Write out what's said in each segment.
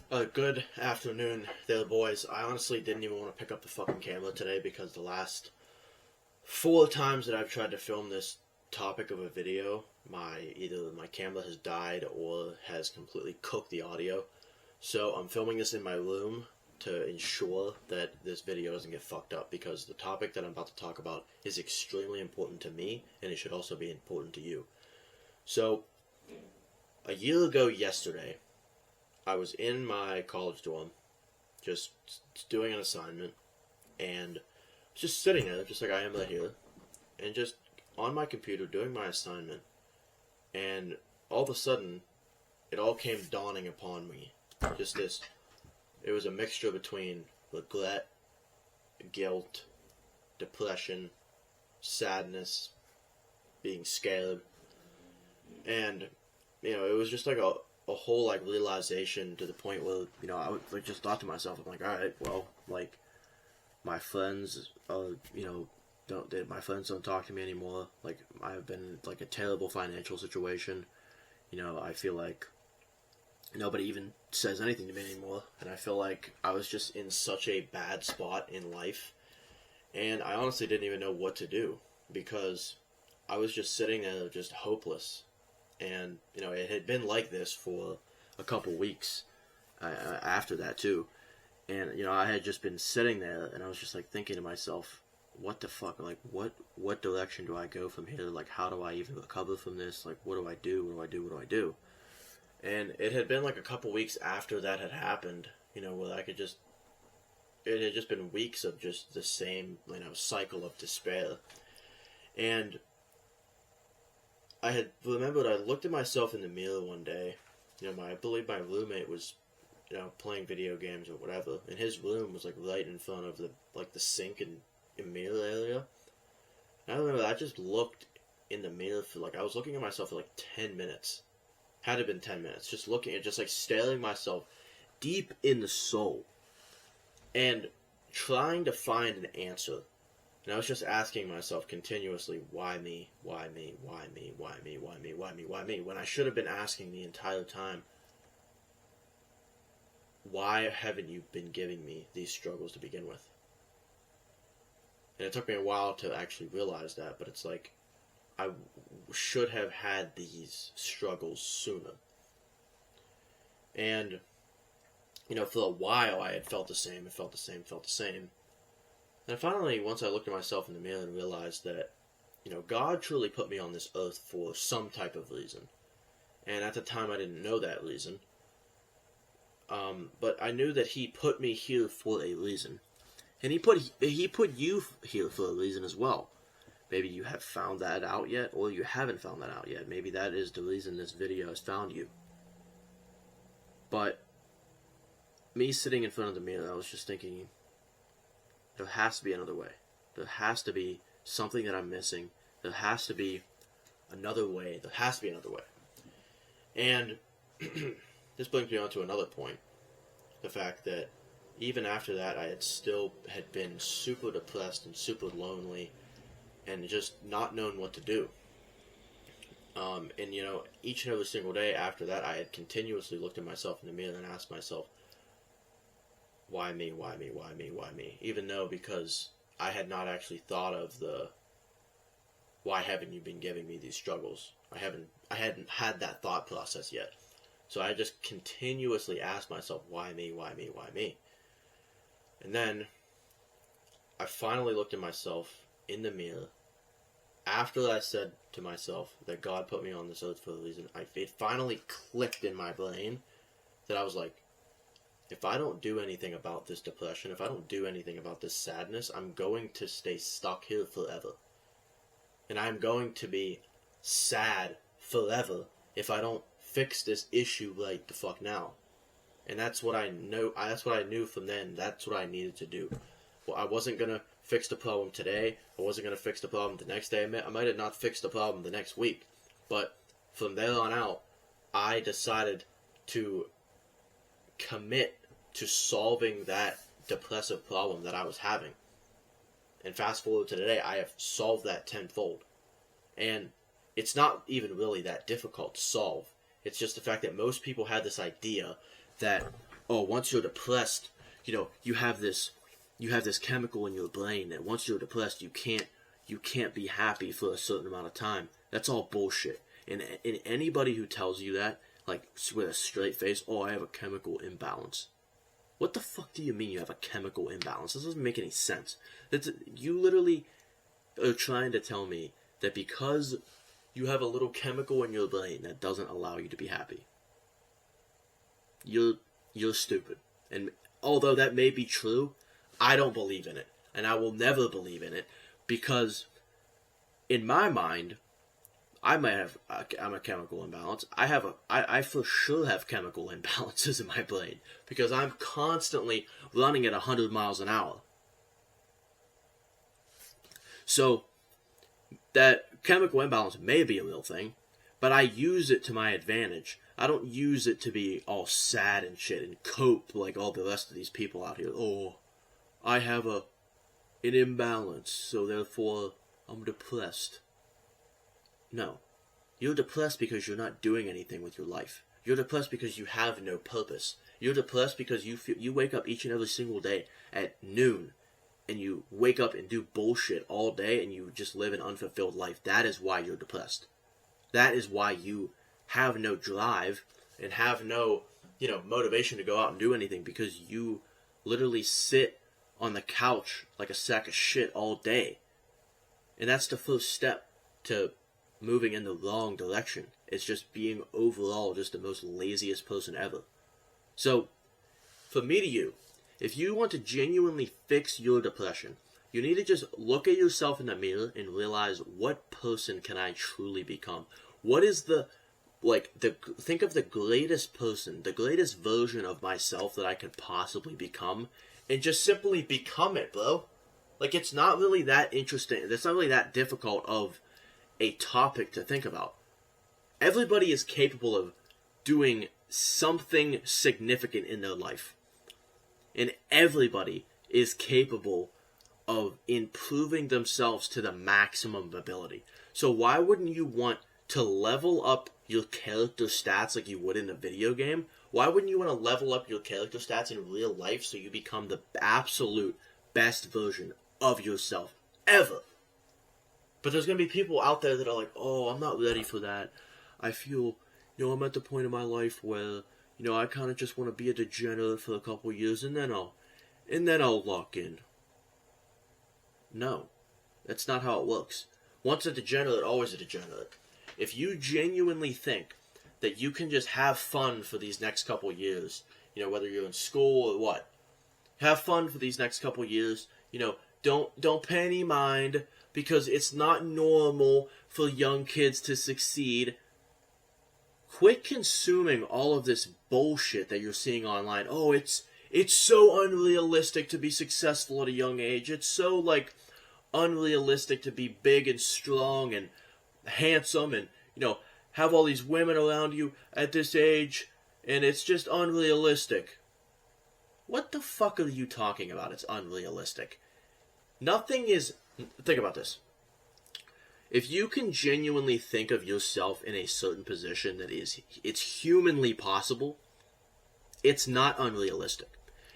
Good afternoon there, boys. I honestly didn't even want to pick up the fucking camera today because the last 4 times that I've tried to film this topic of a video, either my camera has died or has completely cooked the audio. So I'm filming this in my room to ensure that this video doesn't get fucked up, because the topic that I'm about to talk about is extremely important to me, and it should also be important to you. So, a year ago yesterday, I was in my college dorm, just doing an assignment, and just sitting there, just like I am right here, and just on my computer doing my assignment, and all of a sudden, it all came dawning upon me. It was a mixture between regret, guilt, depression, sadness, being scared, and, it was just like a whole realization, to the point where I just thought to myself, I'm like, all right, well, my friends my friends don't talk to me anymore. I've been in a terrible financial situation. I feel like nobody even says anything to me anymore, and I feel like I was just in such a bad spot in life, and I honestly didn't even know what to do, because I was just sitting there just hopeless. And, it had been like this for a couple weeks after that, too. And, I had just been sitting there, and I was just, thinking to myself, what the fuck? What direction do I go from here? How do I even recover from this? What do I do? What do I do? What do I do? And it had been, a couple weeks after that had happened, where it had just been weeks of just the same, cycle of despair. And I had remembered, I looked at myself in the mirror one day. I believe my roommate was, playing video games or whatever, and his room was right in front of the sink and mirror area. And I remember I just looked in the mirror for I was looking at myself for 10 minutes. Had to have been 10 minutes, just looking at, just staring myself deep in the soul, and trying to find an answer. And I was just asking myself continuously, why me? Why me? Why me? Why me? Why me? Why me? Why me? When I should have been asking the entire time, why haven't you been giving me these struggles to begin with? And it took me a while to actually realize that, but it's I should have had these struggles sooner. And, for a while I had felt the same, and felt the same, felt the same. And finally, once I looked at myself in the mirror and realized that, God truly put me on this earth for some type of reason. And at the time, I didn't know that reason. But I knew that He put me here for a reason. And He put you here for a reason as well. Maybe you have found that out yet, or you haven't found that out yet. Maybe that is the reason this video has found you. But me sitting in front of the mirror, I was just thinking, there has to be another way. There has to be something that I'm missing. There has to be another way. There has to be another way. And this brings me on to another point. The fact that even after that, I had been super depressed and super lonely, and just not known what to do. And each and every single day after that, I had continuously looked at myself in the mirror and asked myself, why me, why me, why me, why me? Even though, because I had not actually thought of why haven't you been giving me these struggles? I hadn't had that thought process yet. So I just continuously asked myself, why me, why me, why me? And then I finally looked at myself in the mirror. After I said to myself that God put me on this earth for a reason, it finally clicked in my brain that I was like, if I don't do anything about this depression, if I don't do anything about this sadness, I'm going to stay stuck here forever. And I'm going to be sad forever if I don't fix this issue right the fuck now. And that's what I know. That's what I knew from then. That's what I needed to do. Well, I wasn't going to fix the problem today. I wasn't going to fix the problem the next day. I might have not fixed the problem the next week. But from there on out, I decided to commit to solving that depressive problem that I was having. And fast forward to today, I have solved that tenfold. And it's not even really that difficult to solve. It's just the fact that most people have this idea that oh, once you're depressed, you have this chemical in your brain that once you're depressed, you can't be happy for a certain amount of time. That's all bullshit. And anybody who tells you that, like, with a straight face, oh, I have a chemical imbalance. What the fuck do you mean you have a chemical imbalance? This doesn't make any sense. You literally are trying to tell me that because you have a little chemical in your brain that doesn't allow you to be happy, you're stupid. And although that may be true, I don't believe in it. And I will never believe in it, because in my mind, I'm a chemical imbalance. I for sure have chemical imbalances in my brain, because I'm constantly running at 100 miles an hour. So that chemical imbalance may be a real thing, but I use it to my advantage. I don't use it to be all sad and shit and cope like all the rest of these people out here. Oh, I have an imbalance, so therefore I'm depressed. No. You're depressed because you're not doing anything with your life. You're depressed because you have no purpose. You're depressed because you wake up each and every single day at noon, and you wake up and do bullshit all day, and you just live an unfulfilled life. That is why you're depressed. That is why you have no drive and have no, motivation to go out and do anything, because you literally sit on the couch like a sack of shit all day. And that's the first step to moving in the wrong direction. It's just being overall just the most laziest person ever. So, from me to you, if you want to genuinely fix your depression, you need to just look at yourself in the mirror and realize, what person can I truly become? What is think of the greatest person, the greatest version of myself that I could possibly become, and just simply become it, bro. Like, it's not really that interesting. It's not really that difficult of a topic to think about. Everybody is capable of doing something significant in their life. And everybody is capable of improving themselves to the maximum ability. So why wouldn't you want to level up your character stats like you would in a video game? Why wouldn't you want to level up your character stats in real life so you become the absolute best version of yourself ever? But there's going to be people out there that are like, oh, I'm not ready for that. I feel, I'm at the point in my life where, I kind of just want to be a degenerate for a couple years, and then I'll lock in. No, that's not how it works. Once a degenerate, always a degenerate. If you genuinely think that you can just have fun for these next couple years, whether you're in school or what, have fun for these next couple years, don't pay any mind, because it's not normal for young kids to succeed. Quit consuming all of this bullshit that you're seeing online. Oh, it's so unrealistic to be successful at a young age. It's so, unrealistic to be big and strong and handsome and, have all these women around you at this age, and it's just unrealistic. What the fuck are you talking about? It's unrealistic. Nothing is... Think about this. If you can genuinely think of yourself in a certain position that it's humanly possible, it's not unrealistic.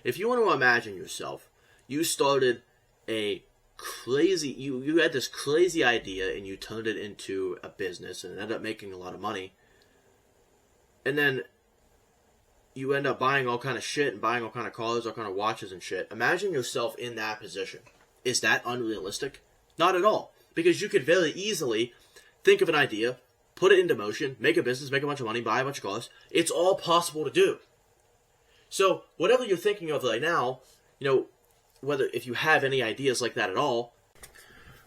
If you want to imagine yourself, you started a crazy, you had this crazy idea and you turned it into a business and ended up making a lot of money, and then you end up buying all kind of shit and buying all kind of cars, all kind of watches and shit. Imagine yourself in that position. Is that unrealistic? Not at all. Because you could very easily think of an idea, put it into motion, make a business, make a bunch of money, buy a bunch of cars. It's all possible to do. So, whatever you're thinking of right now, whether if you have any ideas like that at all...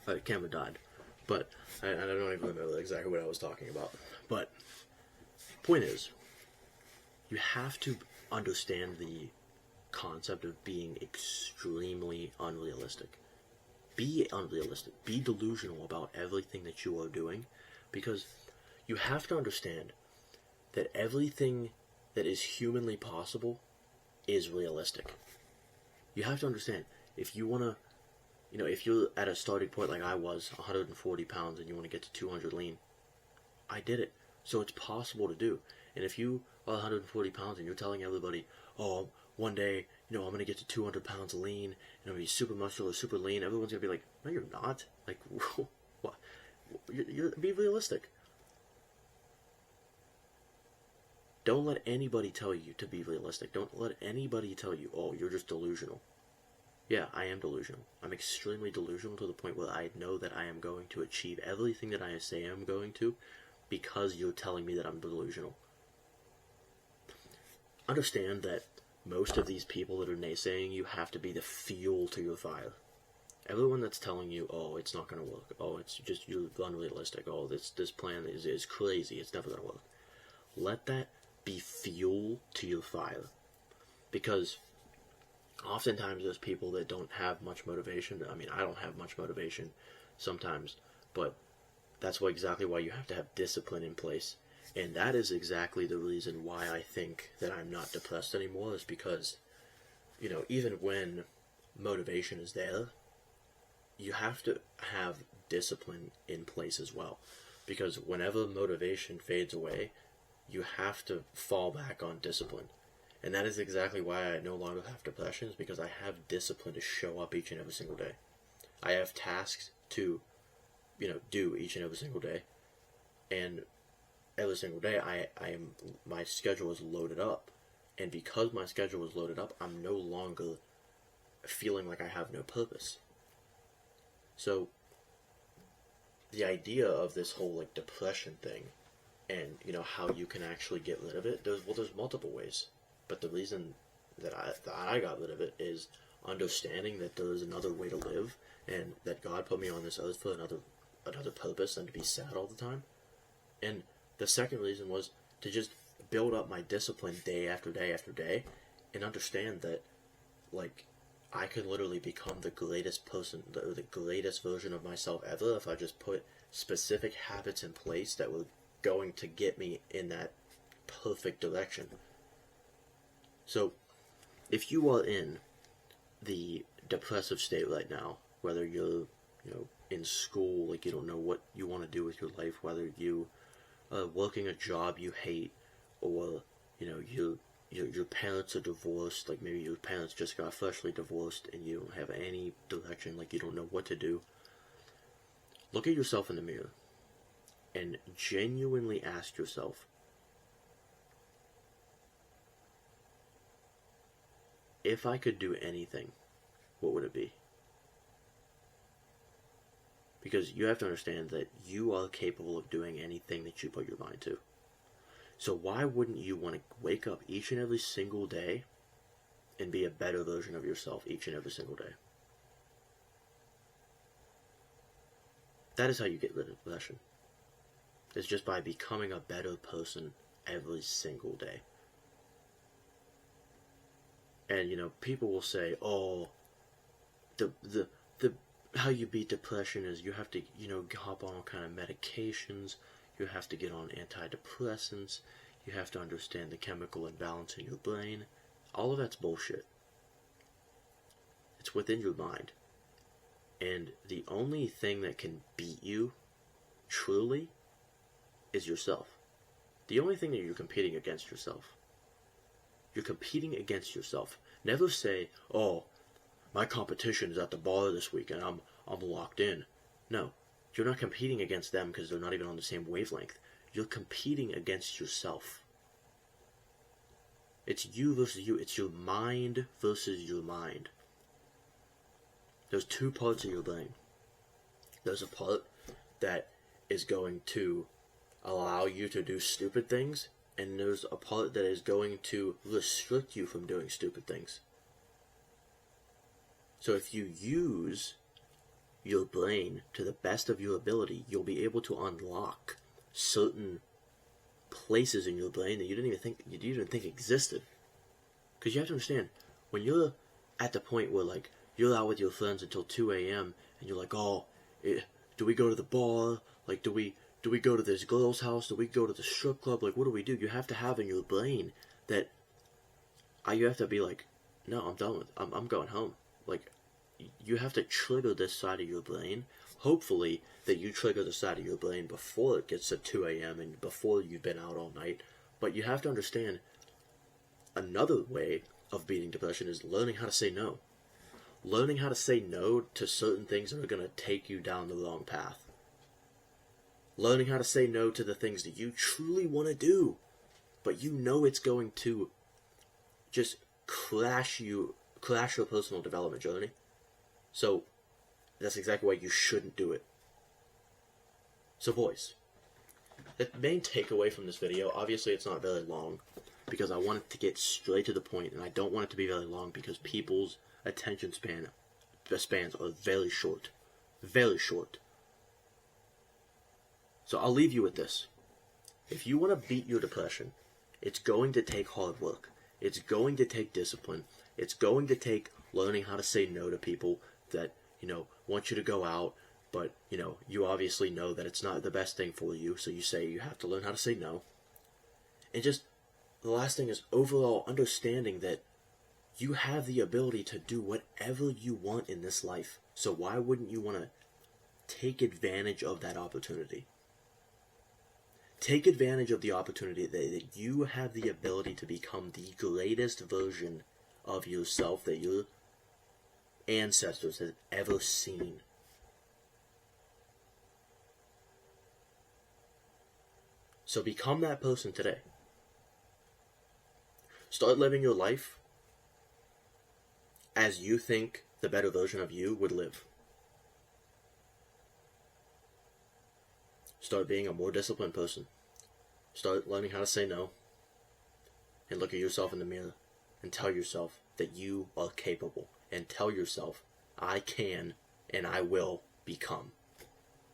The camera died. But I don't even remember exactly what I was talking about. But, point is, you have to understand the concept of being extremely unrealistic. Be unrealistic. Be delusional about everything that you are doing, because you have to understand that everything that is humanly possible is realistic. You have to understand, if you want to, if you're at a starting point like I was, 140 pounds, and you want to get to 200 lean, I did it. So it's possible to do. And if you are 140 pounds and you're telling everybody, oh, one day, I'm going to get to 200 pounds lean, and I'm going to be super muscular, super lean, everyone's going to be like, no, you're not. Like, what? Be realistic. Don't let anybody tell you to be realistic. Don't let anybody tell you, oh, you're just delusional. Yeah, I am delusional. I'm extremely delusional to the point where I know that I am going to achieve everything that I say I'm going to because you're telling me that I'm delusional. Understand that most of these people that are naysaying you have to be the fuel to your fire. Everyone that's telling you, oh, it's not going to work. Oh, it's just, you're unrealistic. Oh, this plan is crazy. It's never going to work. Let that be fuel to your fire. Because oftentimes there's people that don't have much motivation. I mean, I don't have much motivation sometimes, but that's exactly why you have to have discipline in place. And that is exactly the reason why I think that I'm not depressed anymore, is because, even when motivation is there, you have to have discipline in place as well. Because whenever motivation fades away, you have to fall back on discipline. And that is exactly why I no longer have depressions, because I have discipline to show up each and every single day. I have tasks to, do each and every single day. And every single day, my schedule is loaded up. And because my schedule is loaded up, I'm no longer feeling like I have no purpose. So, the idea of this whole, depression thing, and, how you can actually get rid of it, there's multiple ways. But the reason that I got rid of it is understanding that there is another way to live, and that God put me on this earth for another purpose than to be sad all the time. And the second reason was to just build up my discipline day after day after day, and understand that, I could literally become the greatest person, the greatest version of myself ever, if I just put specific habits in place that were going to get me in that perfect direction. So, if you are in the depressive state right now, whether you're, in school, you don't know what you want to do with your life, whether you are working a job you hate, or, your parents are divorced, maybe your parents just got freshly divorced and you don't have any direction, you don't know what to do, look at yourself in the mirror and genuinely ask yourself, if I could do anything, what would it be? Because you have to understand that you are capable of doing anything that you put your mind to. So why wouldn't you want to wake up each and every single day and be a better version of yourself each and every single day? That is how you get rid of depression. It's just by becoming a better person every single day. And, people will say, oh, the how you beat depression is you have to, hop on all kind of medications, you have to get on antidepressants, you have to understand the chemical imbalance in your brain. All of that's bullshit. It's within your mind. And the only thing that can beat you, truly, is yourself. The only thing that you're competing against yourself. You're competing against yourself. Never say, oh, my competition is at the bar this week and I'm locked in. No, you're not competing against them because they're not even on the same wavelength. You're competing against yourself. It's you versus you. It's your mind versus your mind. There's two parts of your brain. There's a part that is going to allow you to do stupid things, and there's a part that is going to restrict you from doing stupid things. So if you use your brain to the best of your ability, you'll be able to unlock certain places in your brain that you didn't even think existed. Because you have to understand, when you're at the point where you're out with your friends until 2 a.m. and you're like, oh, do we go to the bar? Do we go to this girl's house? Do we go to the strip club? What do we do? You have to have in your brain that you have to be like, no, I'm done with. I'm going home. You have to trigger this side of your brain. Hopefully that you trigger the side of your brain before it gets to 2 a.m. and before you've been out all night. But you have to understand, another way of beating depression is learning how to say no. Learning how to say no to certain things that are going to take you down the wrong path. Learning how to say no to the things that you truly want to do, but you know it's going to just crash your personal development journey. So that's exactly why you shouldn't do it. So boys, the main takeaway from this video, obviously it's not very long, because I want it to get straight to the point, and I don't want it to be very long because people's attention spans are very short. Very short. So I'll leave you with this. If you want to beat your depression, it's going to take hard work. It's going to take discipline. It's going to take learning how to say no to people that, want you to go out, but, you obviously know that it's not the best thing for you, so you say you have to learn how to say no. And just, the last thing is overall understanding that you have the ability to do whatever you want in this life. So why wouldn't you want to take advantage of that opportunity? Take advantage of the opportunity that you have the ability to become the greatest version of yourself that your ancestors have ever seen. So become that person today. Start living your life as you think the better version of you would live. Start being a more disciplined person. Start learning how to say no. And look at yourself in the mirror and tell yourself that you are capable. And tell yourself, I can and I will become.